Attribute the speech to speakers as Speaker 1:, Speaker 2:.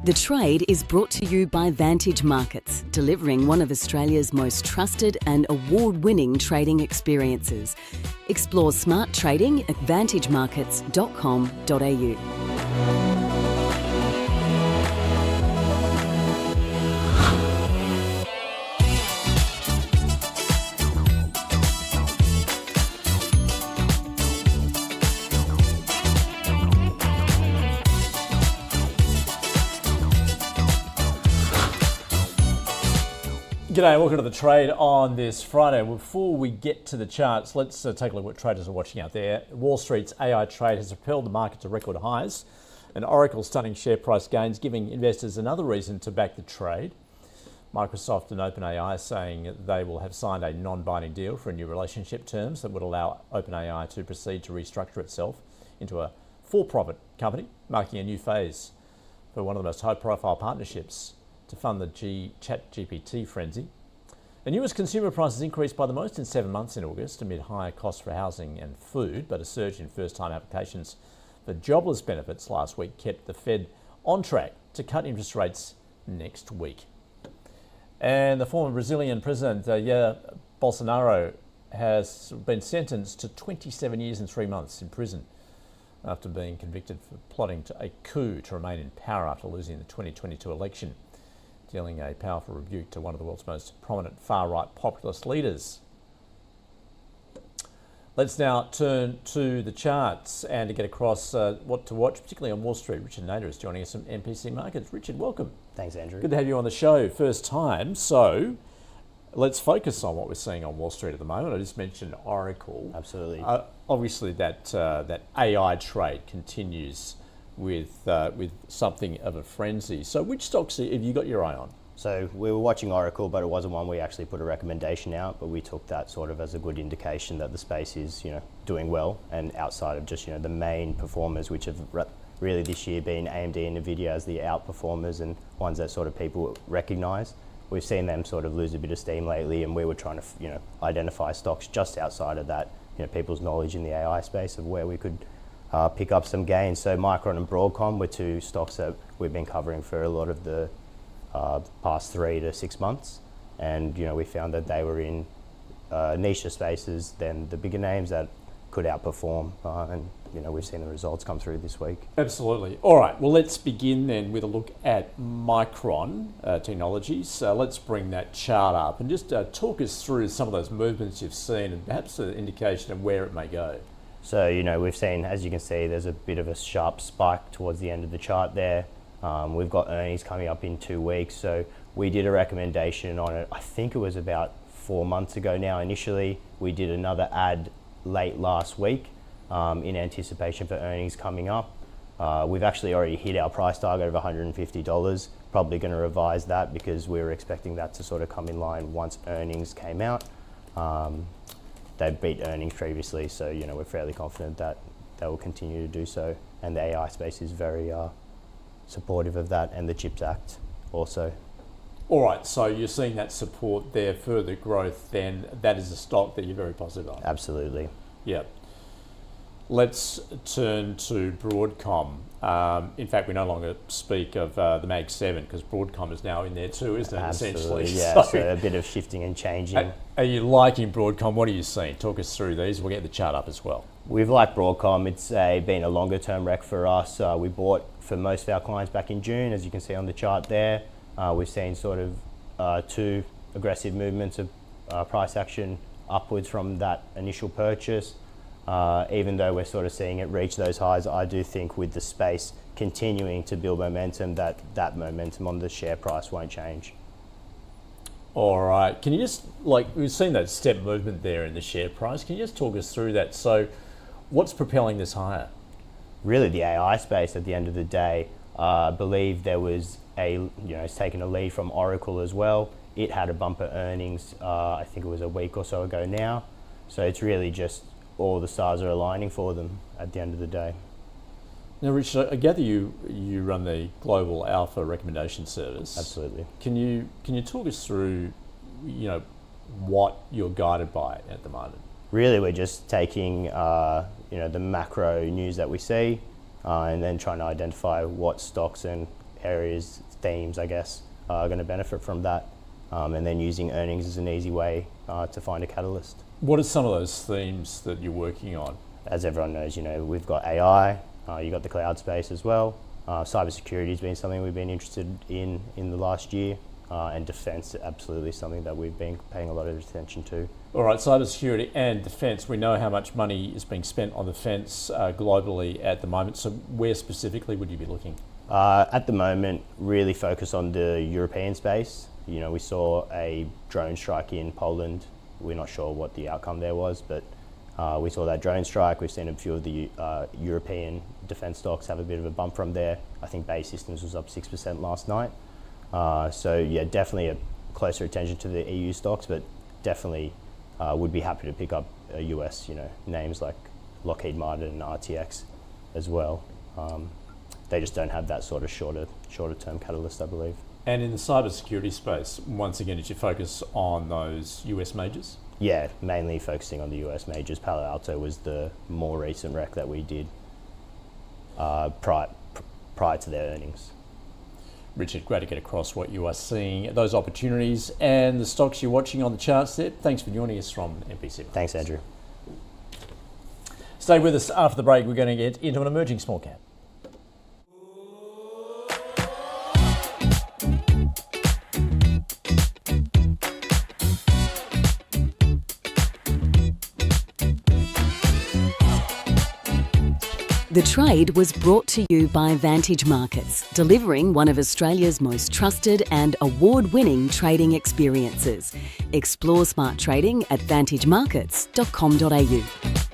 Speaker 1: The Trade is brought to you by Vantage Markets, delivering one of Australia's most trusted and award-winning trading experiences. Explore smart trading at vantagemarkets.com.au.
Speaker 2: G'day, welcome to The Trade on this Friday. Before we get to the charts, let's take a look at what traders are watching out there. Wall Street's AI trade has propelled the market to record highs, and Oracle's stunning share price gains giving investors another reason to back the trade. Microsoft and OpenAI saying they will have signed a non-binding deal for a new relationship terms that would allow OpenAI to proceed to restructure itself into a for-profit company, marking a new phase for one of the most high-profile partnerships to fund the ChatGPT frenzy. And US consumer prices increased by the most in 7 months in August amid higher costs for housing and food, but a surge in first-time applications for jobless benefits last week kept the Fed on track to cut interest rates next week. And the former Brazilian president, Jair Bolsonaro, has been sentenced to 27 years and 3 months in prison after being convicted for plotting a coup to remain in power after losing the 2022 election, dealing a powerful rebuke to one of the world's most prominent far-right populist leaders. Let's now turn to the charts and to get across what to watch, particularly on Wall Street. Richard Nader is joining us from MPC Markets. Richard, welcome.
Speaker 3: Thanks, Andrew.
Speaker 2: Good to have you on the show, first time. So let's focus on what we're seeing on Wall Street at the moment. I just mentioned Oracle.
Speaker 3: Absolutely.
Speaker 2: Obviously, that AI trade continues with something of a frenzy. So which stocks have you got your eye on?
Speaker 3: So we were watching Oracle, but it wasn't one we actually put a recommendation out, but we took that sort of as a good indication that the space is, doing well, and outside of just, the main performers, which have really this year been AMD and Nvidia as the outperformers and ones that sort of people recognize. We've seen them sort of lose a bit of steam lately, and we were trying to, identify stocks just outside of that, people's knowledge in the AI space of where we could pick up some gains. So Micron and Broadcom were two stocks that we've been covering for a lot of the past 3 to 6 months, and we found that they were in niche spaces than the bigger names that could outperform, and we've seen the results come through this week.
Speaker 2: Absolutely. All right, well, let's begin then with a look at Micron Technology. So let's bring that chart up and just talk us through some of those movements you've seen and perhaps an indication of where it may go.
Speaker 3: So, we've seen, as you can see, there's a bit of a sharp spike towards the end of the chart there. We've got earnings coming up in 2 weeks. So we did a recommendation on it, I think it was about 4 months ago now initially. We did another ad late last week in anticipation for earnings coming up. We've actually already hit our price target of $150. Probably going to revise that because we were expecting that to sort of come in line once earnings came out. They beat earnings previously, so we're fairly confident that they will continue to do so. And the AI space is very supportive of that, and the CHIPS Act also.
Speaker 2: All right, so you're seeing that support there, further growth, then that is a stock that you're very positive on.
Speaker 3: Absolutely.
Speaker 2: Yeah. Let's turn to Broadcom. In fact, we no longer speak of the Mag 7 because Broadcom is now in there too, isn't it?
Speaker 3: Absolutely,
Speaker 2: essentially.
Speaker 3: yeah. So a bit of shifting and changing.
Speaker 2: Are you liking Broadcom? What are you seeing? Talk us through these. We'll get the chart up as well.
Speaker 3: We've liked Broadcom. It's been a longer term rec for us. We bought for most of our clients back in June, as you can see on the chart there. We've seen sort of 2 aggressive movements of price action upwards from that initial purchase. Even though we're sort of seeing it reach those highs, I do think with the space continuing to build momentum, that momentum on the share price won't change.
Speaker 2: All right. Can you just, we've seen that step movement there in the share price. Can you just talk us through that? So what's propelling this higher?
Speaker 3: Really the AI space at the end of the day. I believe there was it's taken a lead from Oracle as well. It had a bumper earnings, I think it was a week or so ago now. So it's really just all the stars are aligning for them at the end of the day.
Speaker 2: Now, Richard, I gather you run the Global Alpha Recommendation Service.
Speaker 3: Absolutely.
Speaker 2: Can you talk us through, what you're guided by at the moment?
Speaker 3: Really, we're just taking, the macro news that we see, and then trying to identify what stocks and areas, themes, I guess, are going to benefit from that. And then using earnings as an easy way to find a catalyst.
Speaker 2: What are some of those themes that you're working on?
Speaker 3: As everyone knows, we've got AI, you've got the cloud space as well. Cybersecurity has been something we've been interested in the last year. And defence, absolutely something that we've been paying a lot of attention to.
Speaker 2: All right, cybersecurity and defence. We know how much money is being spent on defence globally at the moment. So where specifically would you be looking?
Speaker 3: At the moment, really focus on the European space. We saw a drone strike in Poland. We're not sure what the outcome there was, but we saw that drone strike. We've seen a few of the European defence stocks have a bit of a bump from there. I think Bay Systems was up 6% last night. So yeah, definitely a closer attention to the EU stocks, but definitely would be happy to pick up US, names like Lockheed Martin and RTX as well. They just don't have that sort of shorter term catalyst, I believe.
Speaker 2: And in the cybersecurity space, once again, did you focus on those US majors?
Speaker 3: Yeah, mainly focusing on the US majors. Palo Alto was the more recent rec that we did prior to their earnings.
Speaker 2: Richard, great to get across what you are seeing, those opportunities and the stocks you're watching on the charts there. Thanks for joining us from MPC Markets.
Speaker 3: Thanks, Andrew.
Speaker 2: Stay with us after the break. We're going to get into an emerging small cap.
Speaker 1: The trade was brought to you by Vantage Markets, delivering one of Australia's most trusted and award-winning trading experiences. Explore smart trading at vantagemarkets.com.au.